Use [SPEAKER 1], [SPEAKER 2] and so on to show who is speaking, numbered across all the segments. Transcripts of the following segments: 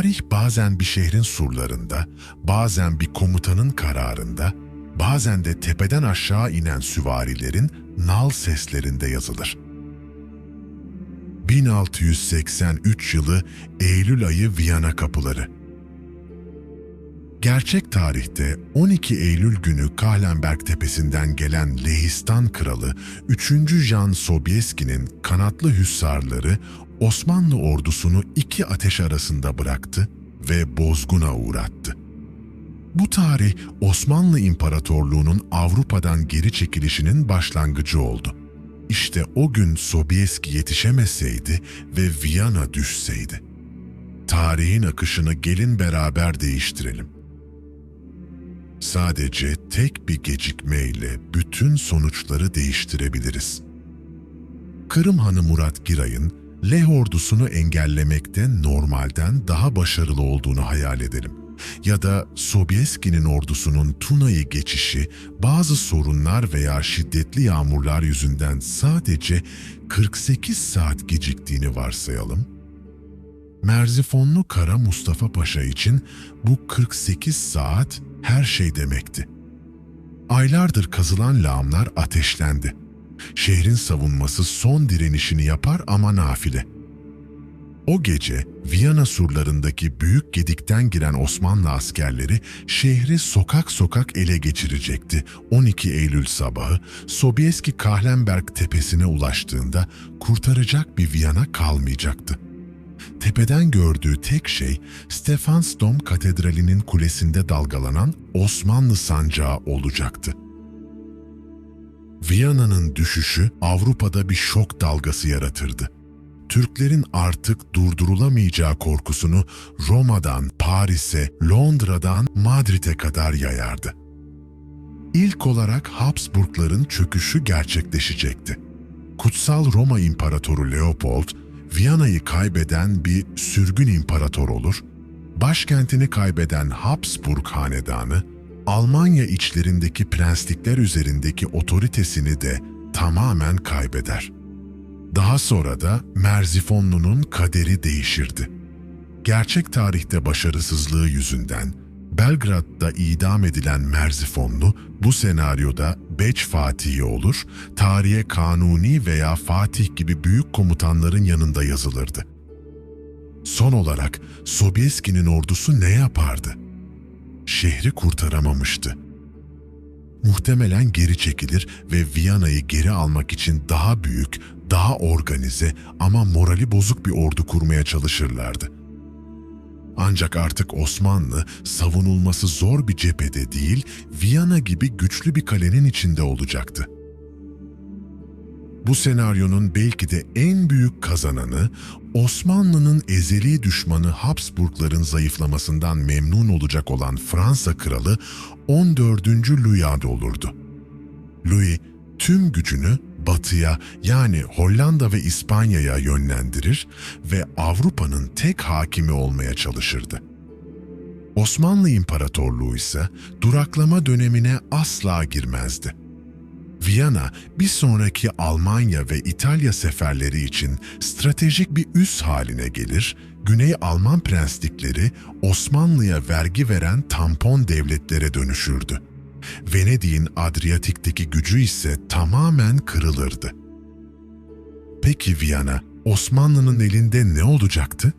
[SPEAKER 1] Tarih bazen bir şehrin surlarında, bazen bir komutanın kararında, bazen de tepeden aşağı inen süvarilerin nal seslerinde yazılır. 1683 yılı Eylül ayı Viyana kapıları. Gerçek tarihte 12 Eylül günü Kahlenberg tepesinden gelen Lehistan kralı 3. Jan Sobieski'nin kanatlı hüssarları Osmanlı ordusunu iki ateş arasında bıraktı ve bozguna uğrattı. Bu tarih Osmanlı İmparatorluğu'nun Avrupa'dan geri çekilişinin başlangıcı oldu. İşte o gün Sobieski yetişemeseydi ve Viyana düşseydi. Tarihin akışını gelin beraber değiştirelim. Sadece tek bir gecikmeyle bütün sonuçları değiştirebiliriz. Kırım Hanı Murat Giray'ın Leh ordusunu engellemekte normalden daha başarılı olduğunu hayal edelim. Ya da Sobieski'nin ordusunun Tuna'yı geçişi bazı sorunlar veya şiddetli yağmurlar yüzünden sadece 48 saat geciktiğini varsayalım. Merzifonlu Kara Mustafa Paşa için bu 48 saat her şey demekti. Aylardır kazılan lağımlar ateşlendi. Şehrin savunması son direnişini yapar ama nafile. O gece Viyana surlarındaki büyük gedikten giren Osmanlı askerleri şehri sokak sokak ele geçirecekti. 12 Eylül sabahı Sobieski Kahlenberg tepesine ulaştığında kurtaracak bir Viyana kalmayacaktı. Tepeden gördüğü tek şey Stephansdom Katedrali'nin kulesinde dalgalanan Osmanlı sancağı olacaktı. Viyana'nın düşüşü Avrupa'da bir şok dalgası yaratırdı. Türklerin artık durdurulamayacağı korkusunu Roma'dan Paris'e, Londra'dan Madrid'e kadar yayardı. İlk olarak Habsburgların çöküşü gerçekleşecekti. Kutsal Roma İmparatoru Leopold, Viyana'yı kaybeden bir sürgün imparator olur, başkentini kaybeden Habsburg hanedanı, Almanya içlerindeki prenslikler üzerindeki otoritesini de tamamen kaybeder. Daha sonra da Merzifonlu'nun kaderi değişirdi. Gerçek tarihte başarısızlığı yüzünden Belgrad'da idam edilen Merzifonlu bu senaryoda Beç Fatihi olur, tarihe Kanuni veya Fatih gibi büyük komutanların yanında yazılırdı. Son olarak Sobieski'nin ordusu ne yapardı? Şehri kurtaramamıştı. Muhtemelen geri çekilir ve Viyana'yı geri almak için daha büyük, daha organize ama morali bozuk bir ordu kurmaya çalışırlardı. Ancak artık Osmanlı savunulması zor bir cephede değil, Viyana gibi güçlü bir kalenin içinde olacaktı. Bu senaryonun belki de en büyük kazananı, Osmanlı'nın ezeli düşmanı Habsburgların zayıflamasından memnun olacak olan Fransa kralı 14. Louis olurdu. Louis, tüm gücünü Batı'ya yani Hollanda ve İspanya'ya yönlendirir ve Avrupa'nın tek hakimi olmaya çalışırdı. Osmanlı İmparatorluğu ise duraklama dönemine asla girmezdi. Viyana bir sonraki Almanya ve İtalya seferleri için stratejik bir üs haline gelir, Güney Alman prenslikleri Osmanlı'ya vergi veren tampon devletlere dönüşürdü. Venedik'in Adriyatik'teki gücü ise tamamen kırılırdı. Peki Viyana, Osmanlı'nın elinde ne olacaktı?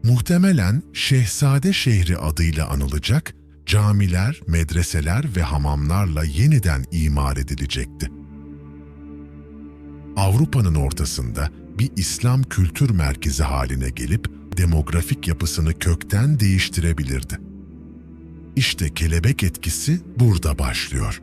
[SPEAKER 1] Muhtemelen Şehzade şehri adıyla anılacak, camiler, medreseler ve hamamlarla yeniden imar edilecekti. Avrupa'nın ortasında bir İslam kültür merkezi haline gelip demografik yapısını kökten değiştirebilirdi. İşte kelebek etkisi burada başlıyor.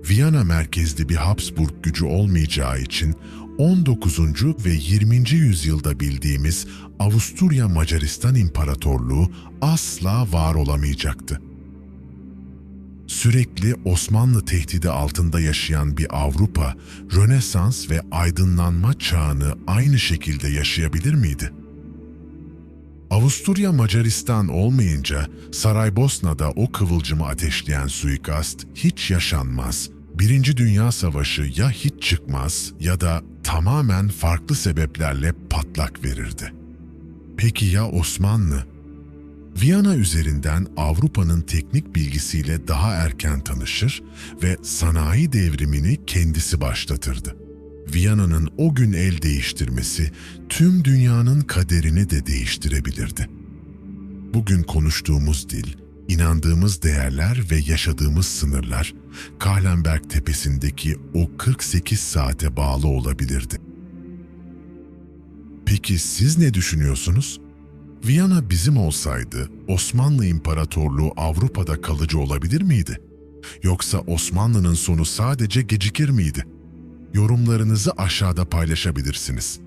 [SPEAKER 1] Viyana merkezli bir Habsburg gücü olmayacağı için 19. ve 20. yüzyılda bildiğimiz Avusturya Macaristan İmparatorluğu asla var olamayacaktı. Sürekli Osmanlı tehdidi altında yaşayan bir Avrupa, Rönesans ve aydınlanma çağını aynı şekilde yaşayabilir miydi? Avusturya Macaristan olmayınca Saraybosna'da o kıvılcımı ateşleyen suikast hiç yaşanmaz. Birinci Dünya Savaşı ya hiç çıkmaz ya da tamamen farklı sebeplerle patlak verirdi. Peki ya Osmanlı? Viyana üzerinden Avrupa'nın teknik bilgisiyle daha erken tanışır ve sanayi devrimini kendisi başlatırdı. Viyana'nın o gün el değiştirmesi tüm dünyanın kaderini de değiştirebilirdi. Bugün konuştuğumuz dil, inandığımız değerler ve yaşadığımız sınırlar Kahlenberg Tepesi'ndeki o 48 saate bağlı olabilirdi. Peki siz ne düşünüyorsunuz? Viyana bizim olsaydı Osmanlı İmparatorluğu Avrupa'da kalıcı olabilir miydi? Yoksa Osmanlı'nın sonu sadece gecikir miydi? Yorumlarınızı aşağıda paylaşabilirsiniz.